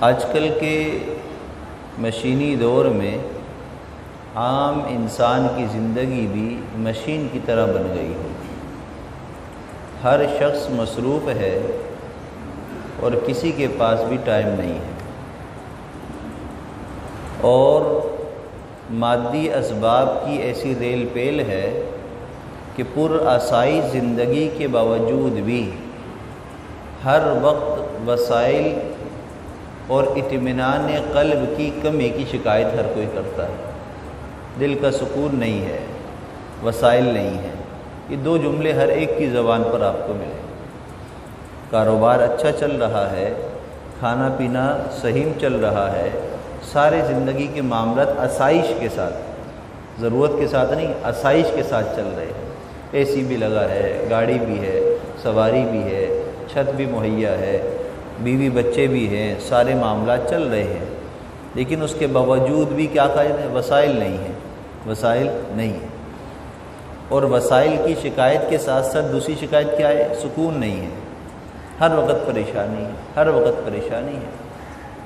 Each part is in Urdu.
آج کل کے مشینی دور میں عام انسان کی زندگی بھی مشین کی طرح بن گئی ہے۔ ہر شخص مصروف ہے اور کسی کے پاس بھی ٹائم نہیں ہے، اور مادی اسباب کی ایسی ریل پیل ہے کہ پرآسائش زندگی کے باوجود بھی ہر وقت وسائل اور اطمینان قلب کی کمی کی شکایت ہر کوئی کرتا ہے۔ دل کا سکون نہیں ہے، وسائل نہیں ہے۔ یہ دو جملے ہر ایک کی زبان پر آپ کو ملے۔ کاروبار اچھا چل رہا ہے، کھانا پینا صحیح چل رہا ہے، سارے زندگی کے معاملات آسائش کے ساتھ، ضرورت کے ساتھ نہیں، آسائش کے ساتھ چل رہے ہیں۔ اے سی بھی لگا ہے، گاڑی بھی ہے، سواری بھی ہے، چھت بھی مہیا ہے، بیوی بچے بھی ہیں، سارے معاملات چل رہے ہیں، لیکن اس کے باوجود بھی کیا قائد ہے؟ وسائل نہیں ہیں، وسائل نہیں ہیں۔ اور وسائل کی شکایت کے ساتھ ساتھ دوسری شکایت کیا ہے؟ سکون نہیں ہے، ہر وقت پریشانی ہے، ہر وقت پریشانی ہے۔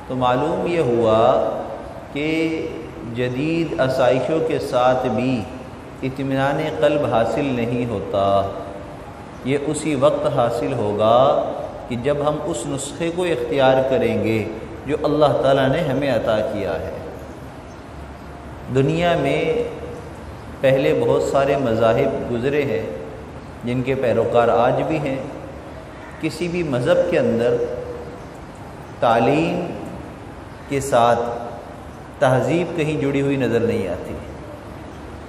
تو معلوم یہ ہوا کہ جدید آسائشوں کے ساتھ بھی اطمینان قلب حاصل نہیں ہوتا۔ یہ اسی وقت حاصل ہوگا کہ جب ہم اس نسخے کو اختیار کریں گے جو اللہ تعالیٰ نے ہمیں عطا کیا ہے۔ دنیا میں پہلے بہت سارے مذاہب گزرے ہیں جن کے پیروکار آج بھی ہیں۔ کسی بھی مذہب کے اندر تعلیم کے ساتھ تہذیب کہیں جڑی ہوئی نظر نہیں آتی۔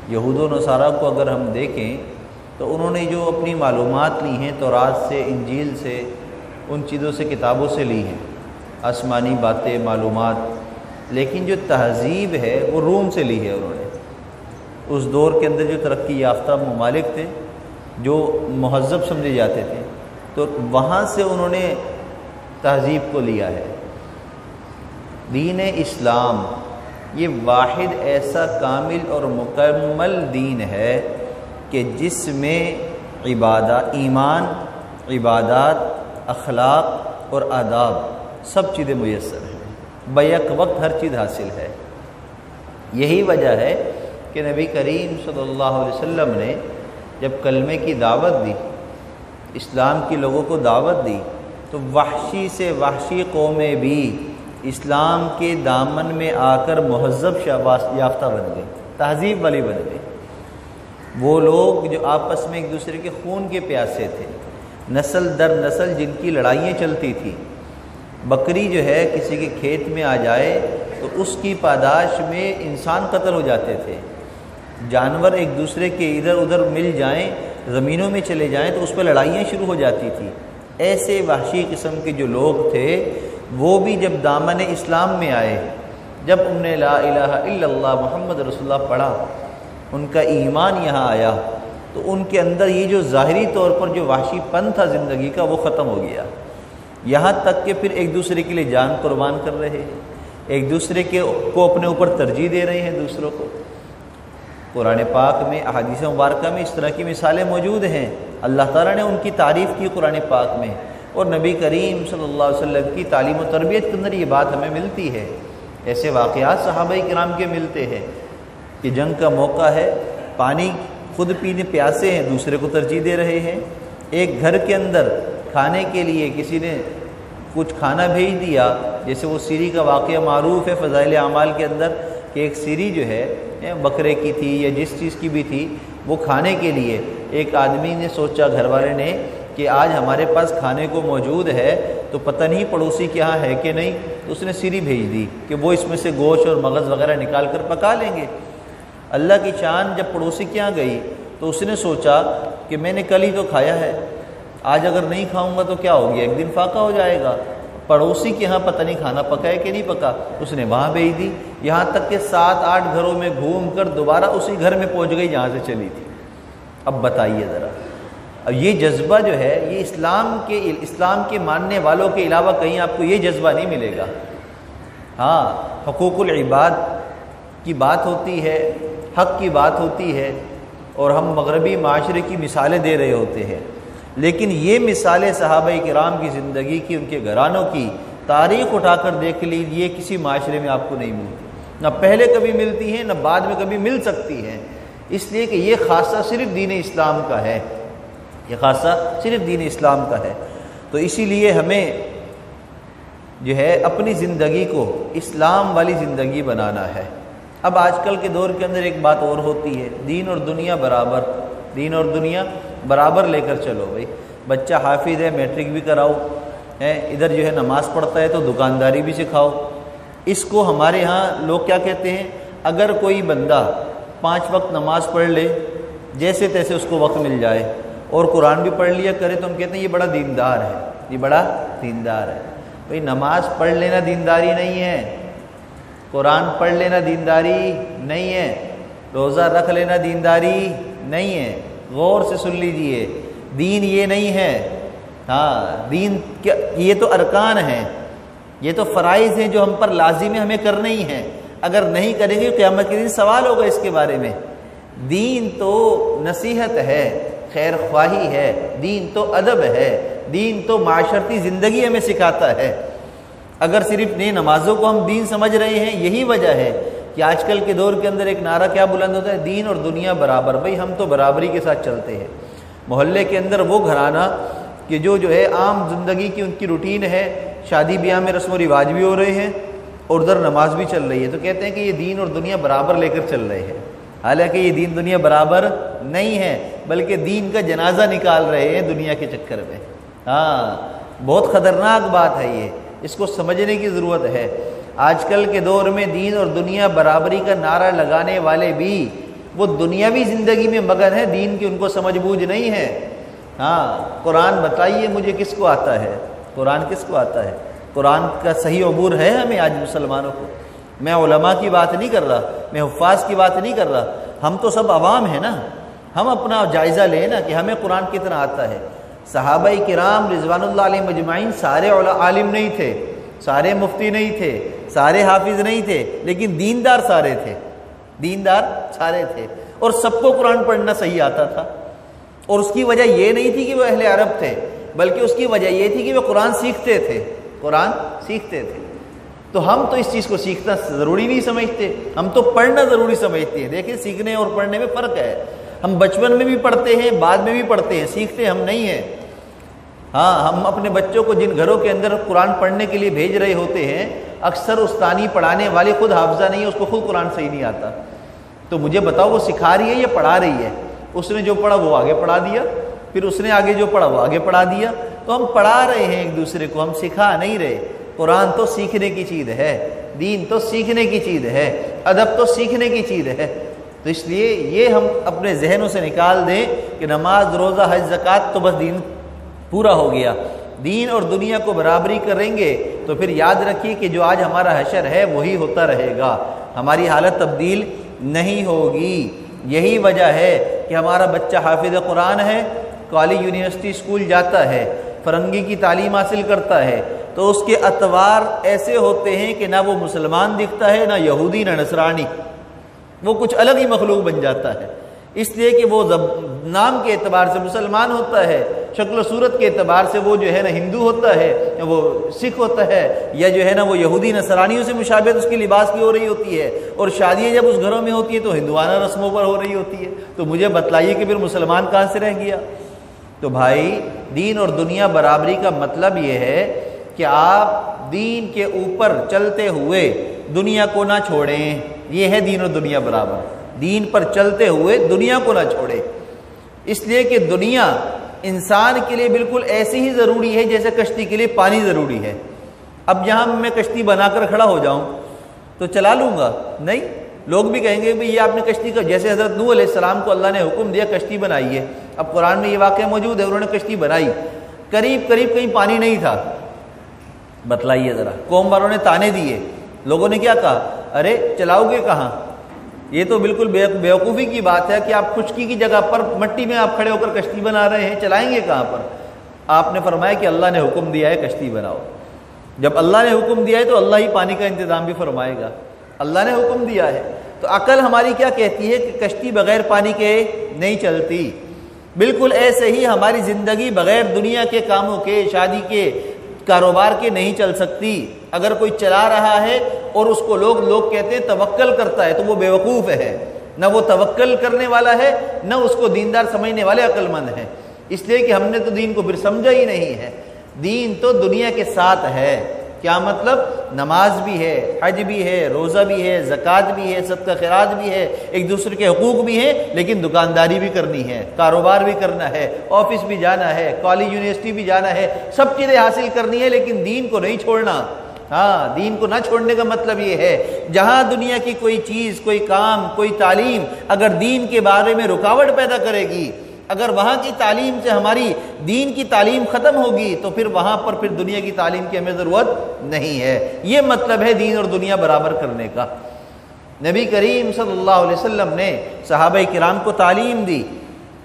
یہود و نصارہ کو اگر ہم دیکھیں تو انہوں نے جو اپنی معلومات لی ہیں تورات سے، انجیل سے، ان چیزوں سے، کتابوں سے لی ہیں، آسمانی باتیں، معلومات، لیکن جو تہذیب ہے وہ روم سے لی ہے انہوں نے۔ اس دور کے اندر جو ترقی یافتہ ممالک تھے، جو مہذب سمجھے جاتے تھے، تو وہاں سے انہوں نے تہذیب کو لیا ہے۔ دین اسلام یہ واحد ایسا کامل اور مکمل دین ہے کہ جس میں ایمان، عبادات، اخلاق اور آداب سب چیزیں میسر ہیں، بیک وقت ہر چیز حاصل ہے۔ یہی وجہ ہے کہ نبی کریم صلی اللہ علیہ وسلم نے جب کلمے کی دعوت دی، اسلام کے لوگوں کو دعوت دی، تو وحشی سے وحشی قومیں بھی اسلام کے دامن میں آ کر مہذب یافتہ بن گئے، تہذیب والی بن گئے۔ وہ لوگ جو آپس میں ایک دوسرے کے خون کے پیاسے تھے، نسل در نسل جن کی لڑائیاں چلتی تھی، بکری جو ہے کسی کے کھیت میں آ جائے تو اس کی پاداش میں انسان قتل ہو جاتے تھے، جانور ایک دوسرے کے ادھر ادھر مل جائیں، زمینوں میں چلے جائیں تو اس پہ لڑائیاں شروع ہو جاتی تھی۔ ایسے وحشی قسم کے جو لوگ تھے وہ بھی جب دامن اسلام میں آئے، جب انہوں نے لا الہ الا اللہ محمد رسول اللہ پڑھا، ان کا ایمان یہاں آیا، تو ان کے اندر یہ جو ظاہری طور پر جو وحشی پن تھا زندگی کا وہ ختم ہو گیا۔ یہاں تک کہ پھر ایک دوسرے کے لیے جان قربان کر رہے ہیں، ایک دوسرے کو اپنے اوپر ترجیح دے رہے ہیں دوسروں کو۔ قرآن پاک میں، احادیث مبارکہ میں اس طرح کی مثالیں موجود ہیں۔ اللہ تعالیٰ نے ان کی تعریف کی قرآن پاک میں، اور نبی کریم صلی اللہ علیہ وسلم کی تعلیم و تربیت کے اندر یہ بات ہمیں ملتی ہے۔ ایسے واقعات صحابہ کرام کے ملتے ہیں کہ جنگ کا موقع ہے، پانی خود پینے پیاسے ہیں، دوسرے کو ترجیح دے رہے ہیں۔ ایک گھر کے اندر کھانے کے لیے کسی نے کچھ کھانا بھیج دیا، جیسے وہ سیری کا واقعہ معروف ہے فضائل اعمال کے اندر کہ ایک سیری جو ہے بکرے کی تھی یا جس چیز کی بھی تھی، وہ کھانے کے لیے ایک آدمی نے سوچا، گھر والے نے، کہ آج ہمارے پاس کھانے کو موجود ہے تو پتہ نہیں پڑوسی کے یہاں ہے کہ نہیں، تو اس نے سیری بھیج دی کہ وہ اس میں سے گوشت اور مغز وغیرہ نکال کر پکا لیں گے۔ اللہ کی شان جب پڑوسی کے یہاں گئی تو اس نے سوچا کہ میں نے کل ہی تو کھایا ہے، آج اگر نہیں کھاؤں گا تو کیا ہو گیا، ایک دن فاقہ ہو جائے گا۔ پڑوسی کے یہاں پتہ نہیں کھانا پکا ہے کہ نہیں پکا، اس نے وہاں بھیج دی، یہاں تک کہ 7-8 گھروں میں گھوم کر دوبارہ اسی گھر میں پہنچ گئی جہاں سے چلی تھی۔ اب بتائیے ذرا، اب یہ جذبہ جو ہے یہ اسلام کے ماننے والوں کے علاوہ کہیں آپ کو یہ جذبہ نہیں ملے گا۔ ہاں، حقوق العباد کی بات ہوتی ہے، حق کی بات ہوتی ہے، اور ہم مغربی معاشرے کی مثالیں دے رہے ہوتے ہیں، لیکن یہ مثالیں صحابہ کرام کی زندگی کی، ان کے گھرانوں کی تاریخ اٹھا کر دیکھ لیجئے کسی معاشرے میں آپ کو نہیں ملتی، نہ پہلے کبھی ملتی ہیں نہ بعد میں کبھی مل سکتی ہیں، اس لیے کہ یہ خاصہ صرف دین اسلام کا ہے، یہ خاصہ صرف دین اسلام کا ہے۔ تو اسی لیے ہمیں جو ہے اپنی زندگی کو اسلام والی زندگی بنانا ہے۔ اب آج کل کے دور کے اندر ایک بات اور ہوتی ہے، دین اور دنیا برابر، دین اور دنیا برابر لے کر چلو بھائی، بچہ حافظ ہے میٹرک بھی کراؤ، ادھر جو ہے نماز پڑھتا ہے تو دکانداری بھی سکھاؤ۔ اس کو ہمارے ہاں لوگ کیا کہتے ہیں، اگر کوئی بندہ 5 وقت نماز پڑھ لے، جیسے تیسے اس کو وقت مل جائے اور قرآن بھی پڑھ لیا کرے، تو ہم کہتے ہیں یہ بڑا دیندار ہے، یہ بڑا دیندار ہے۔ بھائی نماز پڑھ لینا دینداری نہیں ہے، قرآن پڑھ لینا دینداری نہیں ہے، روزہ رکھ لینا دینداری نہیں ہے۔ غور سے سن لیجئے، دین یہ نہیں ہے، ہاں دین کیا، یہ تو ارکان ہیں، یہ تو فرائض ہیں جو ہم پر لازم ہے، ہمیں کرنے ہی ہیں، اگر نہیں کریں گے قیامت کے دن سوال ہوگا اس کے بارے میں۔ دین تو نصیحت ہے، خیر خواہی ہے، دین تو ادب ہے، دین تو معاشرتی زندگی ہمیں سکھاتا ہے۔ اگر صرف نمازوں کو ہم دین سمجھ رہے ہیں، یہی وجہ ہے کہ آج کل کے دور کے اندر ایک نعرہ کیا بلند ہوتا ہے، دین اور دنیا برابر۔ بھائی ہم تو برابری کے ساتھ چلتے ہیں، محلے کے اندر وہ گھرانہ کہ جو ہے عام زندگی کی ان کی روٹین ہے، شادی بیاہ میں رسم و رواج بھی ہو رہے ہیں اور ادھر نماز بھی چل رہی ہے، تو کہتے ہیں کہ یہ دین اور دنیا برابر لے کر چل رہے ہیں، حالانکہ یہ دین دنیا برابر نہیں ہے، بلکہ دین کا جنازہ نکال رہے ہیں دنیا کے چکر میں۔ ہاں بہت خطرناک بات ہے یہ، اس کو سمجھنے کی ضرورت ہے۔ آج کل کے دور میں دین اور دنیا برابری کا نعرہ لگانے والے بھی وہ دنیاوی زندگی میں مگن ہیں، دین کی ان کو سمجھ بوجھ نہیں ہے۔ ہاں قرآن بتائیے مجھے کس کو آتا ہے، قرآن کس کو آتا ہے؟ قرآن کا صحیح عبور ہے ہمیں آج مسلمانوں کو؟ میں علماء کی بات نہیں کر رہا، میں حفاظ کی بات نہیں کر رہا، ہم تو سب عوام ہیں نا، ہم اپنا جائزہ لیں نا کہ ہمیں قرآن کتنا آتا ہے۔ صحابہ کرام رضوان اللہ علیہم مجمعین سارے عالم نہیں تھے، سارے مفتی نہیں تھے، سارے حافظ نہیں تھے، لیکن دیندار سارے تھے، دیندار سارے تھے، اور سب کو قرآن پڑھنا صحیح آتا تھا۔ اور اس کی وجہ یہ نہیں تھی کہ وہ اہل عرب تھے، بلکہ اس کی وجہ یہ تھی کہ وہ قرآن سیکھتے تھے، قرآن سیکھتے تھے۔ تو ہم تو اس چیز کو سیکھنا ضروری نہیں سمجھتے، ہم تو پڑھنا ضروری سمجھتے ہیں۔ دیکھیں سیکھنے اور پڑھنے میں فرق ہے، ہم بچپن میں بھی پڑھتے ہیں، بعد میں بھی پڑھتے ہیں، سیکھتے ہم نہیں ہیں۔ ہاں ہم اپنے بچوں کو جن گھروں کے اندر قرآن پڑھنے کے لیے بھیج رہے ہوتے ہیں، اکثر استانی پڑھانے والے خود حافظہ نہیں ہے، اس کو خود قرآن صحیح نہیں آتا، تو مجھے بتاؤ وہ سکھا رہی ہے یا پڑھا رہی ہے؟ اس نے جو پڑھا وہ آگے پڑھا دیا، پھر اس نے آگے جو پڑھا وہ آگے پڑھا دیا، تو ہم پڑھا رہے ہیں ایک دوسرے کو، ہم سکھا نہیں رہے۔ قرآن تو سیکھنے کی چیز ہے، دین تو سیکھنے کی چیز ہے، ادب تو سیکھنے کی چیز ہے۔ تو اس لیے یہ ہم اپنے ذہنوں سے نکال دیں کہ نماز روزہ حج زکوٰۃ تو بس دین پورا ہو گیا، دین اور دنیا کو برابری کریں گے تو پھر یاد رکھیے کہ جو آج ہمارا حشر ہے وہی ہوتا رہے گا، ہماری حالت تبدیل نہیں ہوگی۔ یہی وجہ ہے کہ ہمارا بچہ حافظ قرآن ہے، کالج یونیورسٹی اسکول جاتا ہے، فرنگی کی تعلیم حاصل کرتا ہے، تو اس کے اطوار ایسے ہوتے ہیں کہ نہ وہ مسلمان دکھتا ہے، نہ یہودی، نہ نصرانی، وہ کچھ الگ ہی مخلوق بن جاتا ہے، اس لیے کہ وہ نام کے اعتبار سے مسلمان ہوتا ہے، شکل و صورت کے اعتبار سے وہ جو ہے نا ہندو ہوتا ہے، یا وہ سکھ ہوتا ہے، یا جو ہے نا وہ یہودی نصرانیوں سے مشابہت اس کی لباس کی ہو رہی ہوتی ہے، اور شادیاں جب اس گھروں میں ہوتی ہے تو ہندوانہ رسموں پر ہو رہی ہوتی ہے، تو مجھے بتلائیے کہ پھر مسلمان کہاں سے رہ گیا؟ تو بھائی دین اور دنیا برابری کا مطلب یہ ہے کہ آپ دین کے اوپر چلتے ہوئے دنیا کو نہ چھوڑیں، یہ ہے دین اور دنیا برابر، دین پر چلتے ہوئے دنیا کو نہ چھوڑیں، اس لیے کہ دنیا انسان کے لیے بالکل ایسی ہی ضروری ہے جیسے کشتی کے لیے پانی ضروری ہے۔ اب جہاں میں کشتی بنا کر کھڑا ہو جاؤں تو چلا لوں گا؟ نہیں، لوگ بھی کہیں گے بھئی یہ آپ نے کشتی کا، جیسے حضرت نوح علیہ السلام کو اللہ نے حکم دیا کشتی بنائیے، اب قرآن میں یہ واقعہ موجود ہے، انہوں نے کشتی بنائی، قریب کہیں پانی نہیں تھا، بتلائیے ذرا، قوم والوں نے تانے دیے، لوگوں نے کیا کہا، ارے چلاؤ گے کہاں؟ یہ تو بالکل بیوقوفی کی بات ہے کہ آپ خشکی کی جگہ پر مٹی میں آپ کھڑے ہو کر کشتی بنا رہے ہیں، چلائیں گے کہاں پر؟ آپ نے فرمایا کہ اللہ نے حکم دیا ہے کشتی بناؤ، جب اللہ نے حکم دیا ہے تو اللہ ہی پانی کا انتظام بھی فرمائے گا، اللہ نے حکم دیا ہے۔ تو عقل ہماری کیا کہتی ہے کہ کشتی بغیر پانی کے نہیں چلتی، بالکل ایسے ہی ہماری زندگی بغیر دنیا کے کاموں کے، شادی کے کاروبار کے نہیں چل سکتی۔ اگر کوئی چلا رہا ہے اور اس کو لوگ کہتے ہیں توکل کرتا ہے تو وہ بیوقوف ہے، نہ وہ توکل کرنے والا ہے نہ اس کو دیندار سمجھنے والے عقل مند ہیں، اس لیے کہ ہم نے تو دین کو پھر سمجھا ہی نہیں ہے۔ دین تو دنیا کے ساتھ ہے۔ کیا مطلب؟ نماز بھی ہے، حج بھی ہے، روزہ بھی ہے، زکوٰۃ بھی ہے، صدقہ خیرات بھی ہے، ایک دوسرے کے حقوق بھی ہیں، لیکن دکانداری بھی کرنی ہے، کاروبار بھی کرنا ہے، آفس بھی جانا ہے، کالج یونیورسٹی بھی جانا ہے، سب چیزیں حاصل کرنی ہے، لیکن دین کو نہیں چھوڑنا۔ ہاں، دین کو نہ چھوڑنے کا مطلب یہ ہے جہاں دنیا کی کوئی چیز، کوئی کام، کوئی تعلیم اگر دین کے بارے میں رکاوٹ پیدا کرے گی، اگر وہاں کی تعلیم سے ہماری دین کی تعلیم ختم ہوگی تو پھر وہاں پر پھر دنیا کی تعلیم کی ہمیں ضرورت نہیں ہے۔ یہ مطلب ہے دین اور دنیا برابر کرنے کا۔ نبی کریم صلی اللہ علیہ وسلم نے صحابہ کرام کو تعلیم دی،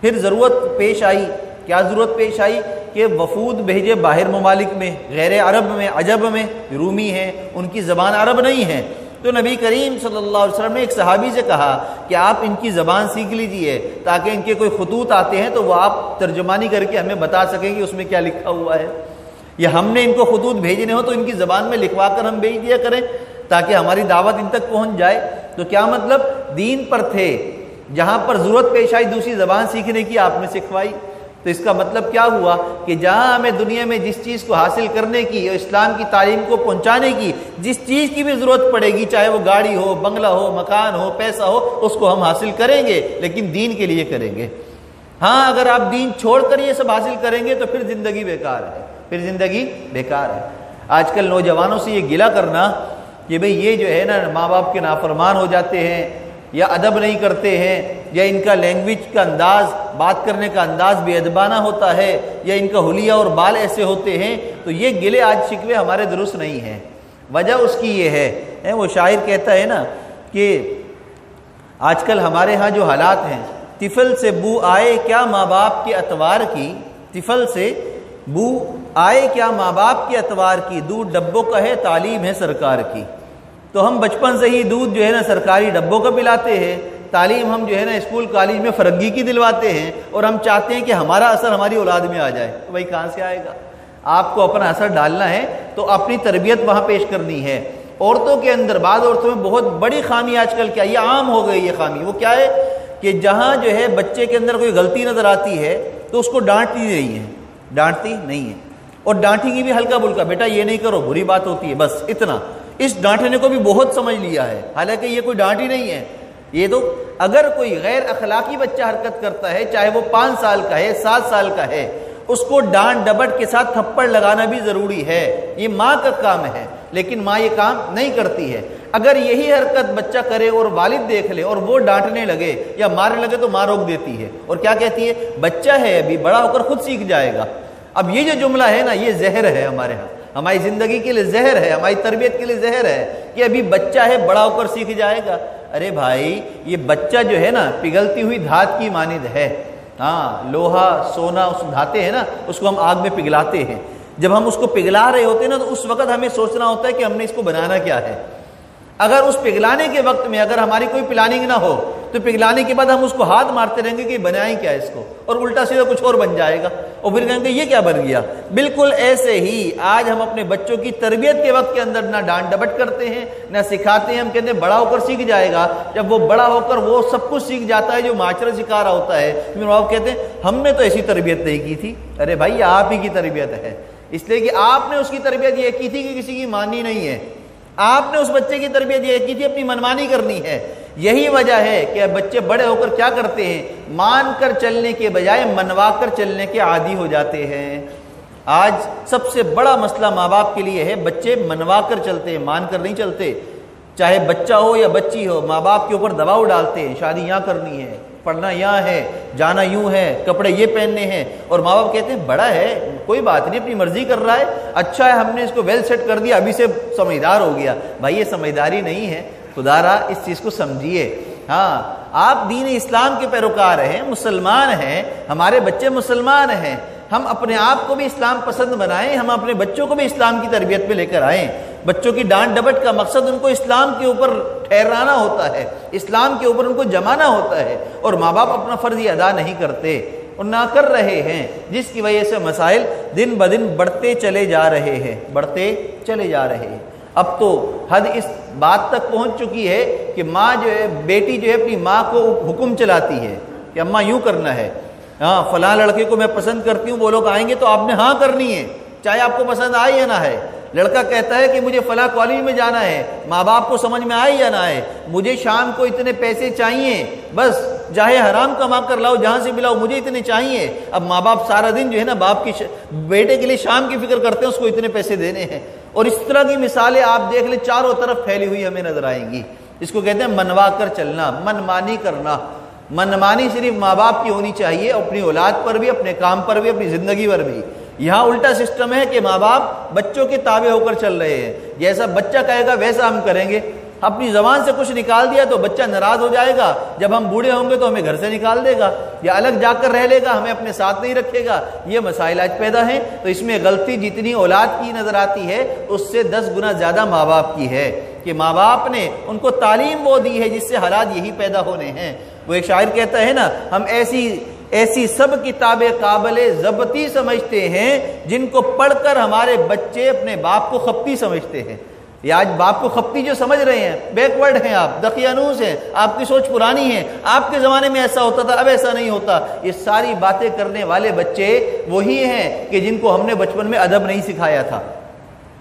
پھر ضرورت پیش آئی۔ کیا ضرورت پیش آئی؟ کہ وفود بھیجے باہر ممالک میں، غیر عرب میں، عجب میں، رومی ہیں، ان کی زبان عرب نہیں ہے، تو نبی کریم صلی اللہ علیہ وسلم نے ایک صحابی سے کہا کہ آپ ان کی زبان سیکھ لیجئے تاکہ ان کے کوئی خطوط آتے ہیں تو وہ آپ ترجمانی کر کے ہمیں بتا سکیں کہ اس میں کیا لکھا ہوا ہے، یا ہم نے ان کو خطوط بھیجنے ہو تو ان کی زبان میں لکھوا کر ہم بھیج دیا کریں تاکہ ہماری دعوت ان تک پہنچ جائے۔ تو کیا مطلب؟ دین پر تھے، جہاں پر ضرورت پیش آئی دوسری زبان سیکھنے کی آپ نے سکھوائی۔ تو اس کا مطلب کیا ہوا کہ جہاں ہمیں دنیا میں جس چیز کو حاصل کرنے کی اور اسلام کی تعلیم کو پہنچانے کی جس چیز کی بھی ضرورت پڑے گی، چاہے وہ گاڑی ہو، بنگلہ ہو، مکان ہو، پیسہ ہو، اس کو ہم حاصل کریں گے، لیکن دین کے لیے کریں گے۔ ہاں، اگر آپ دین چھوڑ کر یہ سب حاصل کریں گے تو پھر زندگی بیکار ہے، پھر زندگی بیکار ہے۔ آج کل نوجوانوں سے یہ گلہ کرنا کہ بھئی یہ جو ہے نا ماں باپ کے نافرمان ہو جاتے ہیں، یا ادب نہیں کرتے ہیں، یا ان کا لینگویج کا انداز، بات کرنے کا انداز بے ادبانہ ہوتا ہے، یا ان کا حلیہ اور بال ایسے ہوتے ہیں، تو یہ گلے آج شکوے ہمارے درست نہیں ہیں۔ وجہ اس کی یہ ہے، وہ شاعر کہتا ہے نا کہ آج کل ہمارے ہاں جو حالات ہیں، طفل سے بو آئے کیا ماں باپ کے اتوار کی، طفل سے بو آئے کیا ماں باپ کے اتوار کی، دودھ ڈبوں کا ہے تعلیم ہے سرکار کی۔ تو ہم بچپن سے ہی دودھ جو ہے نا سرکاری ڈبوں کا پلاتے ہیں، تعلیم ہم جو ہے نا اسکول کالج میں فرنگی کی دلواتے ہیں، اور ہم چاہتے ہیں کہ ہمارا اثر ہماری اولاد میں آ جائے، تو بھائی کہاں سے آئے گا؟ آپ کو اپنا اثر ڈالنا ہے تو اپنی تربیت وہاں پیش کرنی ہے۔ عورتوں کے اندر، بعض عورتوں میں بہت بڑی خامی آج کل کیا، یہ عام ہو گئی یہ خامی، وہ کیا ہے کہ جہاں جو ہے بچے کے اندر کوئی غلطی نظر آتی ہے تو اس کو ڈانٹتی نہیں ہے، ڈانٹتی نہیں ہے، اور ڈانٹیں گی بھی ہلکا بھلکا، بیٹا یہ نہیں کرو بری بات ہوتی ہے، بس اتنا۔ اس ڈانٹنے کو بھی بہت سمجھ لیا ہے، حالانکہ یہ کوئی ڈانٹ ہی نہیں ہے۔ یہ تو اگر کوئی غیر اخلاقی بچہ حرکت کرتا ہے، چاہے وہ 5 سال کا ہے، 7 سال کا ہے، اس کو ڈانٹ ڈبٹ کے ساتھ تھپڑ لگانا بھی ضروری ہے، یہ ماں کا کام ہے، لیکن ماں یہ کام نہیں کرتی ہے۔ اگر یہی حرکت بچہ کرے اور والد دیکھ لے اور وہ ڈانٹنے لگے یا مارنے لگے تو ماں روک دیتی ہے، اور کیا کہتی ہے؟ بچہ ہے ابھی، بڑا ہو کر خود سیکھ جائے گا۔ اب یہ جو جملہ ہے نا، یہ زہر ہے ہمارے ہاں، ہماری زندگی کے لیے زہر ہے، ہماری تربیت کے لیے زہر ہے کہ ابھی بچہ ہے، بڑا ہو کر سیکھ جائے گا۔ ارے بھائی، یہ بچہ جو ہے نا پگھلتی ہوئی دھات کی مانند ہے۔ ہاں، لوہا، سونا اس دھاتے ہیں نا، اس کو ہم آگ میں پگھلاتے ہیں۔ جب ہم اس کو پگھلا رہے ہوتے ہیں نا تو اس وقت ہمیں سوچنا ہوتا ہے کہ ہم نے اس کو بنانا کیا ہے۔ اگر اس پگھلانے کے وقت میں اگر ہماری کوئی پلاننگ نہ ہو تو پگھلانے کے بعد ہم اس کو ہاتھ مارتے رہیں گے کہ بنائیں کیا اس کو، اور الٹا سیدھا کچھ اور بن جائے گا، اور پھر کہیں گے یہ کیا بن گیا۔ بالکل ایسے ہی آج ہم اپنے بچوں کی تربیت کے وقت کے اندر نہ ڈانٹ ڈپٹ کرتے ہیں، نہ سکھاتے ہیں۔ ہم کہتے ہیں بڑا ہو کر سیکھ جائے گا، جب وہ بڑا ہو کر وہ سب کچھ سیکھ جاتا ہے جو معاشرہ سکھا رہا ہوتا ہے، پھر آپ کہتے ہیں ہم نے تو ایسی تربیت نہیں کی تھی۔ ارے بھائی، یہ آپ ہی کی تربیت ہے، اس لیے کہ آپ نے اس کی تربیت یہ کی تھی کہ کسی کی ماننی نہیں ہے، آپ نے اس بچے کی تربیت یہ کی تھی اپنی منمانی کرنی ہے۔ یہی وجہ ہے کہ بچے بڑے ہو کر کیا کرتے ہیں، مان کر چلنے کے بجائے منوا کر چلنے کے عادی ہو جاتے ہیں۔ آج سب سے بڑا مسئلہ ماں باپ کے لیے ہے، بچے منوا کر چلتے ہیں، مان کر نہیں چلتے۔ چاہے بچہ ہو یا بچی ہو، ماں باپ کے اوپر دباؤ ڈالتے ہیں، شادی یہاں کرنی ہے، پڑھنا یہاں ہے، جانا یوں ہے، کپڑے یہ پہننے ہیں، اور ماں باپ کہتے ہیں بڑا ہے کوئی بات نہیں، اپنی مرضی کر رہا ہے، اچھا ہے ہم نے اس کو ویل سیٹ کر دیا، ابھی سے سمجھدار ہو گیا۔ بھائی، یہ سمجھداری نہیں ہے، خدا را اس چیز کو سمجھیے۔ ہاں، آپ دین اسلام کے پیروکار ہیں، مسلمان ہیں، ہمارے بچے مسلمان ہیں، ہم اپنے آپ کو بھی اسلام پسند بنائیں، ہم اپنے بچوں کو بھی اسلام کی تربیت پہ لے کر آئیں۔ بچوں کی ڈانٹ ڈپٹ کا مقصد ان کو اسلام کے اوپر ٹھہرانا ہوتا ہے، اسلام کے اوپر ان کو جمانا ہوتا ہے، اور ماں باپ اپنا فرض ادا نہیں کرتے۔ اور نہ کر رہے ہیں، جس کی وجہ سے مسائل دن بدن بڑھتے چلے جا رہے ہیں۔ اب تو حد اس بات تک پہنچ چکی ہے کہ ماں جو ہے، بیٹی جو ہے اپنی ماں کو حکم چلاتی ہے کہ اماں یوں کرنا ہے، ہاں فلاں لڑکے کو میں پسند کرتی ہوں، وہ لوگ آئیں گے تو آپ نے ہاں کرنی ہے، چاہے آپ کو پسند آئے یا نہ ہے۔ لڑکا کہتا ہے کہ مجھے فلاں کالج میں جانا ہے، ماں باپ کو سمجھ میں آئے یا نہ آئے، مجھے شام کو اتنے پیسے چاہیے، بس چاہے حرام کما کر لاؤ، جہاں سے ملاؤ، مجھے اتنے چاہیے۔ اب ماں باپ سارا دن جو ہے نا باپ کی بیٹے کے لیے شام کی فکر کرتے ہیں، اس کو اتنے پیسے دینے ہیں، اور اس طرح کی مثالیں آپ دیکھ لیں چاروں طرف پھیلی ہوئی ہمیں نظر آئیں گی۔ اس کو کہتے ہیں منوا کر چلنا، من مانی کرنا۔ من مانی صرف ماں باپ کی ہونی چاہیے، اپنی اولاد پر بھی، اپنے کام پر بھی، اپنی زندگی پر بھی۔ یہاں الٹا سسٹم ہے کہ ماں باپ بچوں کے تابع ہو کر چل رہے ہیں، جیسا بچہ کہے گا ویسا ہم کریں گے۔ اپنی زبان سے کچھ نکال دیا تو بچہ ناراض ہو جائے گا، جب ہم بوڑھے ہوں گے تو ہمیں گھر سے نکال دے گا، یا الگ جا کر رہ لے گا، ہمیں اپنے ساتھ نہیں رکھے گا۔ یہ مسائل آج پیدا ہیں، تو اس میں غلطی جتنی اولاد کی نظر آتی ہے اس سے 10 گنا زیادہ ماں باپ کی ہے، کہ ماں باپ نے ان کو تعلیم وہ دی ہے جس سے حالات یہی پیدا ہونے ہیں۔ وہ ایک شاعر کہتا ہے نا، ہم ایسی سب کتابیں قابل ضبطی سمجھتے ہیں جن کو پڑھ کر ہمارے بچے اپنے باپ کو خپتی سمجھتے ہیں۔ یہ آج باپ کو خپتی جو سمجھ رہے ہیں، بیکورڈ ہیں آپ، دقیانوس ہیں، آپ کی سوچ پرانی ہے، آپ کے زمانے میں ایسا ہوتا تھا، اب ایسا نہیں ہوتا۔ یہ ساری باتیں کرنے والے بچے وہی ہیں کہ جن کو ہم نے بچپن میں ادب نہیں سکھایا تھا،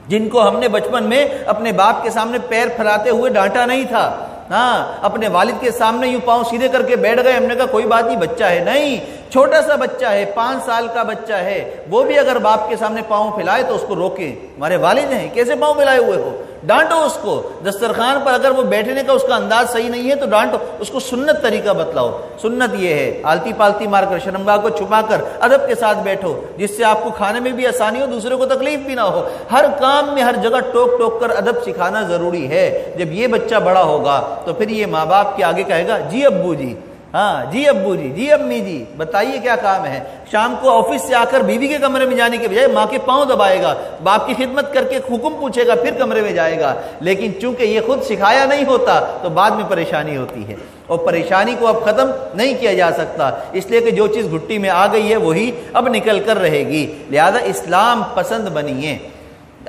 جن کو ہم نے بچپن میں اپنے باپ کے سامنے پیر پھیلاتے ہوئے ڈانٹا نہیں تھا۔ ہاں، اپنے والد کے سامنے یوں پاؤں سیدھے کر کے بیٹھ گئے، ہم نے کہا کوئی بات نہیں، بچہ ہے۔ نہیں، چھوٹا سا بچہ ہے، 5 سال کا بچہ ہے، وہ بھی اگر باپ کے سامنے پاؤں پھیلائے تو اس کو روکیں۔ ہمارے والد ہیں، کیسے پاؤں پھیلائے ہوئے ہو، ڈانٹو اس کو۔ دسترخوان پر اگر وہ بیٹھنے کا اس کا انداز صحیح نہیں ہے تو ڈانٹو اس کو، سنت طریقہ بتلاؤ۔ سنت یہ ہے آلتی پالتی مار کر، شرمگاہ کو چھپا کر ادب کے ساتھ بیٹھو، جس سے آپ کو کھانے میں بھی آسانی ہو، دوسرے کو تکلیف بھی نہ ہو۔ ہر کام میں ہر جگہ ٹوک ٹوک کر ادب سکھانا ضروری ہے۔ جب یہ بچہ بڑا ہوگا تو پھر یہ ماں باپ کے آگے کہے گا جی ابو جی، ہاں جی ابو جی، جی امی جی، بتائیے کیا کام ہے۔ شام کو آفس سے آ کر بیوی کے کمرے میں جانے کے بجائے ماں کے پاؤں دبائے گا، باپ کی خدمت کر کے حکم پوچھے گا، پھر کمرے میں جائے گا۔ لیکن چونکہ یہ خود سکھایا نہیں ہوتا تو بعد میں پریشانی ہوتی ہے، اور پریشانی کو اب ختم نہیں کیا جا سکتا، اس لیے کہ جو چیز گھٹی میں آ گئی ہے وہی اب نکل کر رہے گی۔ لہذا اسلام پسند بنیے۔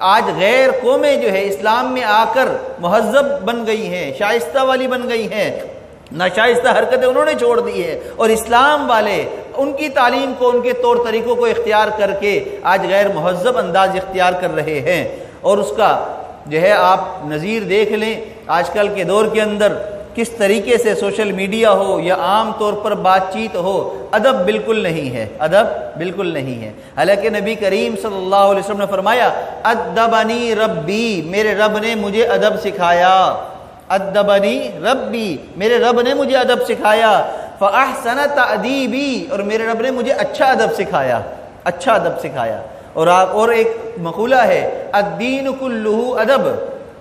آج غیر قومیں جو ہے اسلام میں آ کر مہذب بن گئی ہیں، شائستہ والی بن گئی ہیں، ناشائستہ حرکتیں انہوں نے چھوڑ دی ہے، اور اسلام والے ان کی تعلیم کو، ان کے طور طریقوں کو اختیار کر کے آج غیر مہذب انداز اختیار کر رہے ہیں۔ اور اس کا جو ہے آپ نظیر دیکھ لیں، آج کل کے دور کے اندر کس طریقے سے سوشل میڈیا ہو یا عام طور پر بات چیت ہو، ادب بالکل نہیں ہے، ادب بالکل نہیں ہے۔ حالانکہ نبی کریم صلی اللہ علیہ وسلم نے فرمایا ادبنی ربی، میرے رب نے مجھے ادب سکھایا، ادبنی ربی، میرے رب نے مجھے ادب سکھایا، فاحسن تأدیبی، اور میرے رب نے مجھے اچھا ادب سکھایا، اچھا ادب سکھایا۔ اور ایک مقولہ ہے الدین کلہ ادب،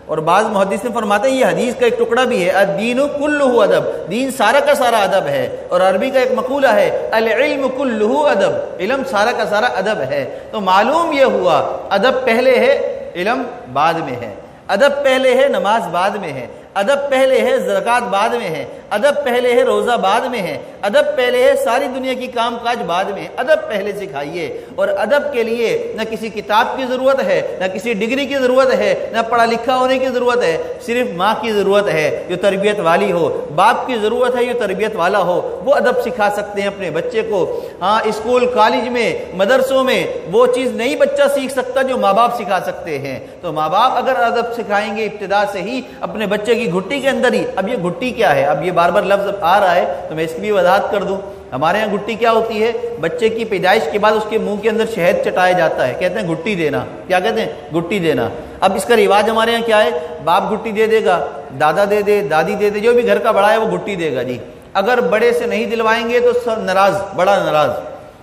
اور بعض محدث نے فرماتے ہیں یہ حدیث کا ایک ٹکڑا بھی ہے، الدین کلہ ادب، دین سارا کا سارا ادب ہے۔ اور عربی کا ایک مقولہ ہے العلم کلہ ادب، علم سارا کا سارا ادب ہے۔ تو معلوم یہ ہوا ادب پہلے ہے، علم بعد میں ہے، ادب پہلے ہے، نماز بعد میں ہے، ادب پہلے ہے، زکوٰۃ بعد میں ہے، ادب پہلے ہے، روزہ بعد میں ہے، ادب پہلے ہے، ساری دنیا کی کام کاج بعد میں ہے۔ ادب پہلے سکھائیے، اور ادب کے لیے نہ کسی کتاب کی ضرورت ہے، نہ کسی ڈگری کی ضرورت ہے، نہ پڑھا لکھا ہونے کی ضرورت ہے، صرف ماں کی ضرورت ہے جو تربیت والی ہو، باپ کی ضرورت ہے جو تربیت والا ہو، وہ ادب سکھا سکتے ہیں اپنے بچے کو۔ ہاں، اسکول کالج میں مدرسوں میں وہ چیز نہیں بچہ سیکھ سکتا جو ماں باپ سکھا سکتے ہیں۔ تو ماں باپ اگر ادب سکھائیں گے ابتدا سے ہی اپنے بچے کی گھٹی کے اندر ہی، اب یہ گھٹی کیا ہے، اب یہ بار بار لفظ آ رہا ہے تو میں اس کی بھی وضاحت کر دوں۔ ہمارے یہاں گھٹی کیا ہوتی ہے، بچے کی پیدائش کے بعد اس کے منہ کے اندر شہد چٹایا جاتا ہے، کہتے ہیں گھٹی دینا، کیا کہتے ہیں، گھٹی دینا۔ اب اس کا رواج ہمارے یہاں کیا ہے، باپ گھٹی دے دے گا، دادا دے دے، دادی دے دے، جو بھی گھر کا بڑا ہے وہ گھٹی دے گا جی۔ اگر بڑے سے نہیں دلوائیں گے تو سب ناراض، بڑا ناراض،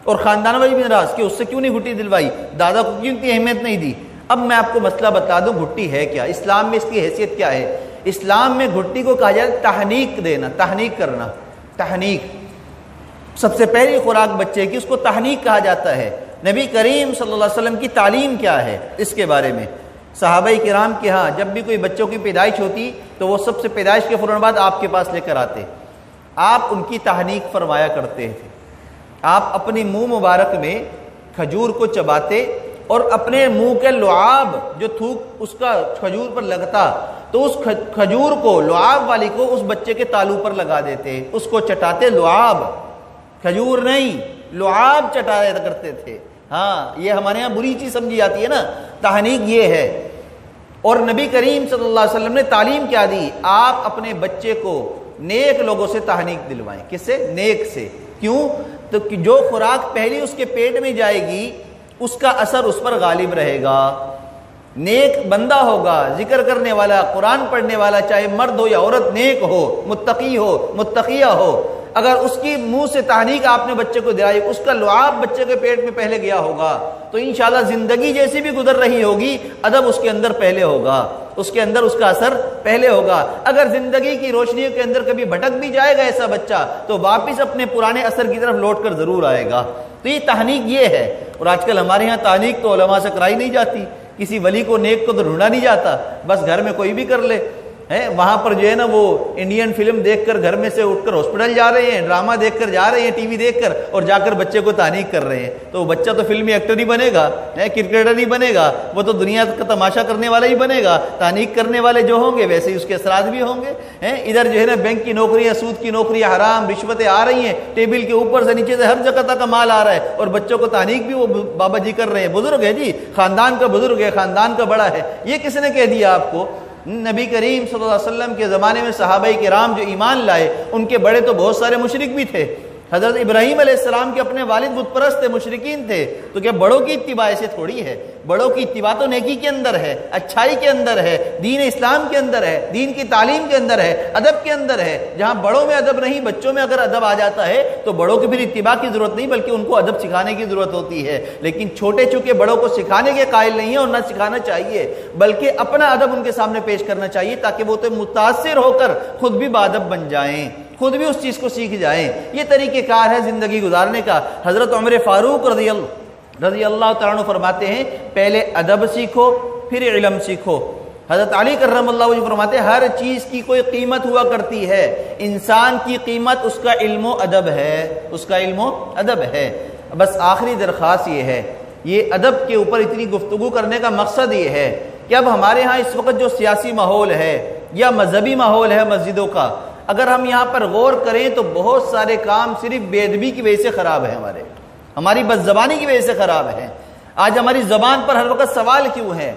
اور خاندان والے بھی ناراض کہ اس سے کیوں نہیں گھٹی دلوائی، دادا کو کیوں اتنی اہمیت نہیں دی۔ اب میں آپ کو مسئلہ بتا دوں گھٹی ہے کیا، اسلام میں اس کی حیثیت کیا ہے۔ اسلام میں گھٹی کو کہا جاتا ہے تحنیک دینا، تحنیک کرنا، تحنیک، سب سے پہلی خوراک بچے کی اس کو تحنیک کہا جاتا ہے۔ نبی کریم صلی اللہ علیہ وسلم کی تعلیم کیا ہے اس کے بارے میں، صحابہ کرام کے ہاں جب بھی کوئی بچوں کی پیدائش ہوتی تو وہ سب سے پیدائش کے فوراً بعد آپ کے پاس لے کر آتے، آپ ان کی تحنیک فرمایا کرتے تھے۔ آپ اپنی منہ مبارک میں کھجور کو چباتے اور اپنے منہ کے لعاب جو تھوک اس کا کھجور پر لگتا تو اس کھجور کو، لعاب والی کو اس بچے کے تالو پر لگا دیتے، اس کو چٹاتے، لعاب، کھجور نہیں، لعاب چٹایا کرتے تھے۔ ہاں یہ ہمارے یہاں بری چیز سمجھی جاتی ہے نا، تحنیک یہ ہے۔ اور نبی کریم صلی اللہ علیہ وسلم نے تعلیم کیا دی؟ آپ اپنے بچے کو نیک لوگوں سے تحنیک دلوائیں۔ کس سے؟ نیک سے۔ کیوں؟ تو جو خوراک پہلی اس کے پیٹ میں جائے گی اس کا اثر اس پر غالب رہے گا۔ نیک بندہ ہوگا، ذکر کرنے والا، قرآن پڑھنے والا، چاہے مرد ہو یا عورت، نیک ہو، متقی ہو، متقیہ ہو، اگر اس کی منہ سے تحنیک آپ نے بچے کو دلائی، اس کا لعاب بچے کے پیٹ میں پہلے گیا ہوگا تو انشاءاللہ زندگی جیسی بھی گزر رہی ہوگی ادب اس کے اندر پہلے ہوگا، اس کے اندر اس کا اثر پہلے ہوگا۔ اگر زندگی کی روشنیوں کے اندر کبھی بھٹک بھی جائے گا ایسا بچہ تو واپس اپنے پرانے اثر کی طرف لوٹ کر ضرور آئے گا۔ تو یہ تحنیک یہ ہے۔ اور آج کل ہمارے ہاں تحنیک تو علماء سے کرائی نہیں جاتی، کسی ولی کو نیک کو تو ڈھونڈا نہیں جاتا، بس گھر میں کوئی بھی کر لے۔ وہاں پر جو ہے نا وہ انڈین فلم دیکھ کر گھر میں سے اٹھ کر ہاسپٹل جا رہے ہیں، ڈرامہ دیکھ کر جا رہے ہیں، ٹی وی دیکھ کر، اور جا کر بچے کو تحنیک کر رہے ہیں۔ تو وہ بچہ تو فلمی ایکٹر ہی بنے گا، کرکٹر ہی بنے گا، وہ تو دنیا کا تماشا کرنے والا ہی بنے گا۔ تحنیک کرنے والے جو ہوں گے ویسے ہی اس کے اثرات بھی ہوں گے۔ ادھر جو ہے نا بینک کی نوکریاں، سود کی نوکریاں، حرام رشوتیں آ رہی ہیں، ٹیبل کے اوپر سے نیچے سے ہر جگہ تک مال آ رہا ہے، اور بچوں کو تحنیک بھی وہ بابا جی کر رہے ہیں۔ بزرگ ہے جی، خاندان کا بزرگ ہے، خاندان کا بڑا ہے، یہ کس نے کہہ دیا آپ کو؟ نبی کریم صلی اللہ علیہ وسلم کے زمانے میں صحابہ کرام جو ایمان لائے ان کے بڑے تو بہت سارے مشرک بھی تھے۔ حضرت ابراہیم علیہ السلام کے اپنے والد بت پرست تھے، مشرکین تھے۔ تو کیا بڑوں کی اتباع ایسے تھوڑی ہے؟ بڑوں کی اتباع تو نیکی کے اندر ہے، اچھائی کے اندر ہے، دین اسلام کے اندر ہے، دین کی تعلیم کے اندر ہے، ادب کے اندر ہے۔ جہاں بڑوں میں ادب نہیں، بچوں میں اگر ادب آ جاتا ہے تو بڑوں کی پھر اتباع کی ضرورت نہیں بلکہ ان کو ادب سکھانے کی ضرورت ہوتی ہے۔ لیکن چھوٹے چونکہ بڑوں کو سکھانے کے قائل نہیں ہیں اور نہ سکھانا چاہیے، بلکہ اپنا ادب ان کے سامنے پیش کرنا چاہیے تاکہ وہ تو متاثر ہو کر خود بھی باادب بن جائیں، خود بھی اس چیز کو سیکھ جائیں۔ یہ طریقہ کار ہے زندگی گزارنے کا۔ حضرت عمر فاروق رضی اللہ تعالیٰ عنہ فرماتے ہیں پہلے ادب سیکھو پھر علم سیکھو۔ حضرت علی کرم اللہ وجہ فرماتے ہیں ہر چیز کی کوئی قیمت ہوا کرتی ہے، انسان کی قیمت اس کا علم و ادب ہے، اس کا علم و ادب ہے۔ بس آخری درخواست یہ ہے، یہ ادب کے اوپر اتنی گفتگو کرنے کا مقصد یہ ہے کہ اب ہمارے ہاں اس وقت جو سیاسی ماحول ہے یا مذہبی ماحول ہے مسجدوں کا، اگر ہم یہاں پر غور کریں تو بہت سارے کام صرف بے ادبی کی وجہ سے خراب ہے، ہماری بد زبانی کی وجہ سے خراب ہے۔ آج ہماری زبان پر ہر وقت سوال کیوں ہے؟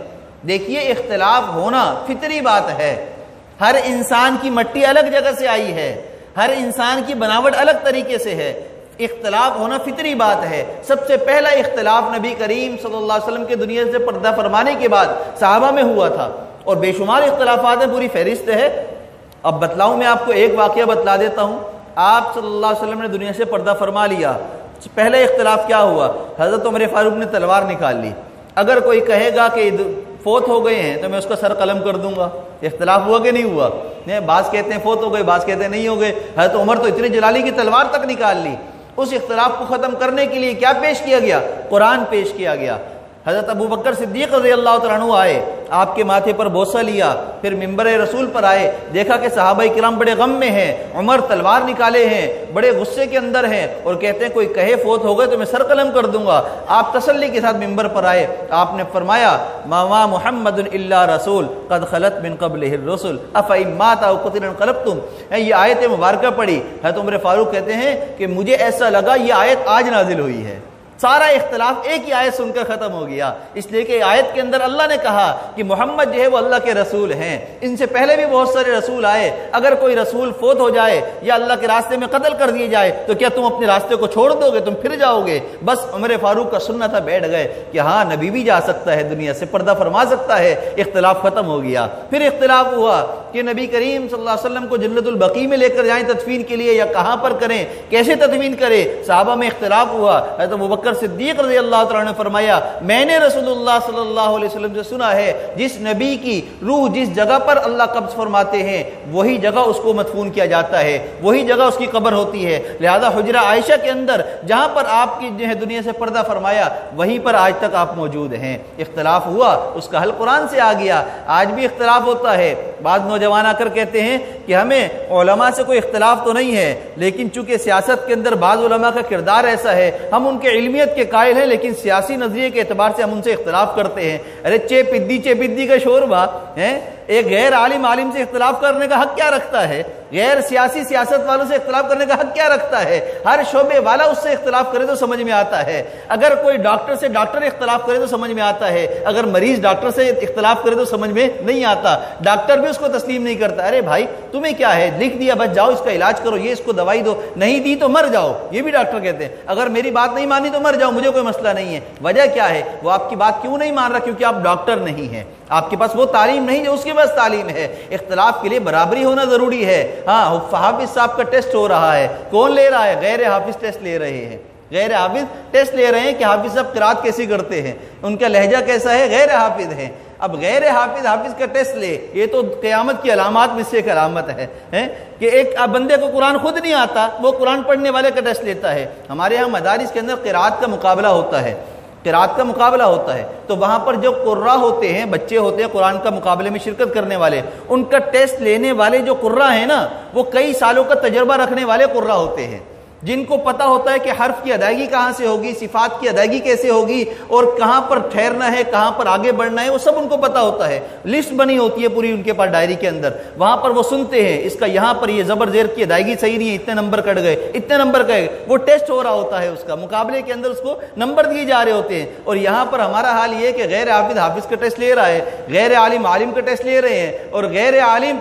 دیکھیے اختلاف ہونا فطری بات ہے، ہر انسان کی مٹی الگ جگہ سے آئی ہے، ہر انسان کی بناوٹ الگ طریقے سے ہے، اختلاف ہونا فطری بات ہے۔ سب سے پہلا اختلاف نبی کریم صلی اللہ علیہ وسلم کے دنیا سے پردہ فرمانے کے بعد صحابہ میں ہوا تھا، اور بے شمار اختلافات ہیں، پوری فہرست ہے۔ اب بتلاؤں میں آپ کو ایک واقعہ بتلا دیتا ہوں۔ آپ صلی اللہ علیہ وسلم نے دنیا سے پردہ فرما لیا، پہلا اختلاف کیا ہوا؟ حضرت عمر فاروق نے تلوار نکال لی۔ اگر کوئی کہے گا کہ فوت ہو گئے ہیں تو میں اس کا سر قلم کر دوں گا۔ اختلاف ہوا کہ نہیں ہوا؟ بعض کہتے ہیں فوت ہو گئے، بعض کہتے ہیں نہیں ہو گئے۔ حضرت عمر تو اتنے جلالی کی تلوار تک نکال لی۔ اس اختلاف کو ختم کرنے کے لیے کیا پیش کیا گیا؟ قرآن پیش کیا گیا۔ حضرت ابو بکر صدیق رضی اللہ تعالیٰ عنہ آئے، آپ کے ماتھے پر بوسہ لیا، پھر ممبر رسول پر آئے، دیکھا کہ صحابہ کرام بڑے غم میں ہیں، عمر تلوار نکالے ہیں، بڑے غصے کے اندر ہیں، اور کہتے ہیں کوئی کہے فوت ہو گئے تو میں سر قلم کر دوں گا۔ آپ تسلی کے ساتھ ممبر پر آئے، آپ نے فرمایا ما محمد الا رسول قد خلت من قبلہ الرسل افإن مات او قتل انقلبتم۔ یہ آیت مبارکہ پڑھی، حضرت عمر فاروق کہتے ہیں کہ مجھے ایسا لگا یہ آیت آج نازل ہوئی ہے۔ سارا اختلاف ایک ہی آیت سن کر ختم ہو گیا، اس لیے کہ آیت کے اندر اللہ نے کہا کہ محمد جو ہے وہ اللہ کے رسول ہیں، ان سے پہلے بھی بہت سارے رسول آئے، اگر کوئی رسول فوت ہو جائے یا اللہ کے راستے میں قتل کر دیے جائے تو کیا تم اپنے راستے کو چھوڑ دو گے؟ تم پھر جاؤ گے؟ بس عمر فاروق کا سننا تھا، بیٹھ گئے کہ ہاں نبی بھی جا سکتا ہے، دنیا سے پردہ فرما سکتا ہے۔ اختلاف ختم ہو گیا۔ پھر اختلاف ہوا کہ نبی کریم صلی اللہ علیہ وسلم کو جنت البقیع میں لے کر جائیں تدفین کے لیے یا کہاں پر کریں، کیسے تدفین کریں؟ صحابہ میں اختلاف ہوا۔ حضرت ابوبکر صدیق رضی اللہ تعالیٰ نے فرمایا میں نے رسول اللہ صلی اللہ علیہ وسلم سے سنا ہے جس نبی کی روح جس جگہ پر اللہ قبض فرماتے ہیں وہی جگہ اس کو مدفون کیا جاتا ہے، وہی جگہ اس کی قبر ہوتی ہے، لہذا حجرہ عائشہ کے اندر جہاں پر آپ کی جو ہے دنیا سے پردہ فرمایا وہیں پر آج تک آپ موجود ہیں۔ اختلاف ہوا، اس کا حل قرآن سے آ گیا۔ آج بھی اختلاف ہوتا ہے، بعض نوجوان آ کر کہتے ہیں کہ ہمیں علماء سے کوئی اختلاف تو نہیں ہے، لیکن چونکہ سیاست کے اندر بعض علماء کا کردار ایسا ہے، ہم ان کے علمیت کے قائل ہیں لیکن سیاسی نظریے کے اعتبار سے ہم ان سے اختلاف کرتے ہیں۔ ارے چے پدی کا شوربہ ہے، ایک غیر عالم عالم سے اختلاف کرنے کا حق کیا رکھتا ہے؟ غیر سیاسی سیاست والوں سے اختلاف کرنے کا حق کیا رکھتا ہے؟ ہر شعبے والا اس سے اختلاف کرے تو سمجھ میں آتا ہے۔ اگر کوئی ڈاکٹر سے ڈاکٹر اختلاف کرے تو سمجھ میں آتا ہے، اگر مریض ڈاکٹر سے اختلاف کرے تو سمجھ میں نہیں آتا، ڈاکٹر بھی اس کو تسلیم نہیں کرتا۔ ارے بھائی تمہیں کیا ہے، لکھ دیا بس جاؤ اس کا علاج کرو، یہ اس کو دوائی دو، نہیں دی تو مر جاؤ، یہ بھی ڈاکٹر کہتے ہیں۔ اگر میری بات نہیں مانی تو مر جاؤ، مجھے کوئی مسئلہ نہیں ہے۔ وجہ کیا ہے؟ وہ آپ کی بات کیوں نہیں مان رہا؟ کیونکہ آپ ڈاکٹر نہیں ہیں، آپ کے پاس وہ تعلیم نہیں جو اس کے پاس تعلیم ہے۔ اختلاف کے لیے برابری ہونا ضروری ہے۔ ہاں حافظ صاحب کا ٹیسٹ ہو رہا ہے، کون لے رہا ہے؟ غیر حافظ ٹیسٹ لے رہے ہیں، غیر حافظ ٹیسٹ لے رہے ہیں کہ حافظ صاحب قرات کیسی کرتے ہیں، ان کا لہجہ کیسا ہے، غیر حافظ ہے۔ اب غیر حافظ کا ٹیسٹ لے، یہ تو قیامت کی علامات میں سے ایک علامت ہے کہ ایک بندے کو قرآن خود نہیں آتا، وہ قرآن پڑھنے والے کا ٹیسٹ لیتا ہے۔ ہمارے ہاں مدارس کے اندر قرات کا مقابلہ ہوتا ہے، قرات کا مقابلہ ہوتا ہے، تو وہاں پر جو قراء ہوتے ہیں، بچے ہوتے ہیں قرآن کا مقابلے میں شرکت کرنے والے، ان کا ٹیسٹ لینے والے جو قراء ہیں نا، وہ کئی سالوں کا تجربہ رکھنے والے قراء ہوتے ہیں، جن کو پتہ ہوتا ہے کہ حرف کی ادائیگی کہاں سے ہوگی، صفات کی ادائیگی کیسے ہوگی، اور کہاں پر ٹھہرنا ہے، کہاں پر آگے بڑھنا ہے، وہ سب ان کو پتہ ہوتا ہے۔ لسٹ بنی ہوتی ہے پوری ان کے پاس ڈائری کے اندر، وہاں پر وہ سنتے ہیں اس کا یہاں پر یہ زبر زیر کی ادائیگی صحیح نہیں ہے، اتنے نمبر کٹ گئے، اتنے نمبر گئے، وہ ٹیسٹ ہو رہا ہوتا ہے، اس کا مقابلے کے اندر اس کو نمبر دیے جا رہے ہوتے ہیں۔ اور یہاں پر ہمارا حال یہ ہے کہ غیر حافظ کا ٹیسٹ لے رہا ہے، غیر عالم کا ٹیسٹ لے رہے ہیں، اور غیر عالم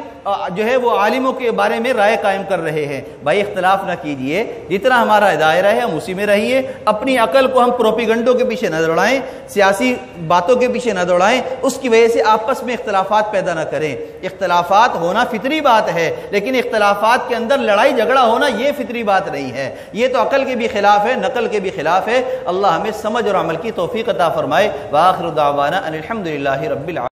جو ہے وہ عالموں کے بارے میں رائے قائم کر رہے ہیں۔ بھائی اختلاف نہ کیجئے، جتنا ہمارا دائرہ ہے ہم اسی میں رہیے، اپنی عقل کو ہم پروپیگنڈوں کے پیچھے نہ دوڑائیں، سیاسی باتوں کے پیچھے نہ دوڑائیں، اس کی وجہ سے آپس میں اختلافات پیدا نہ کریں۔ اختلافات ہونا فطری بات ہے، لیکن اختلافات کے اندر لڑائی جھگڑا ہونا یہ فطری بات نہیں ہے، یہ تو عقل کے بھی خلاف ہے، نقل کے بھی خلاف ہے۔ اللہ ہمیں سمجھ اور عمل کی توفیق عطا فرمائے۔ وآخر دعوانا ان الحمد للہ رب العالمین۔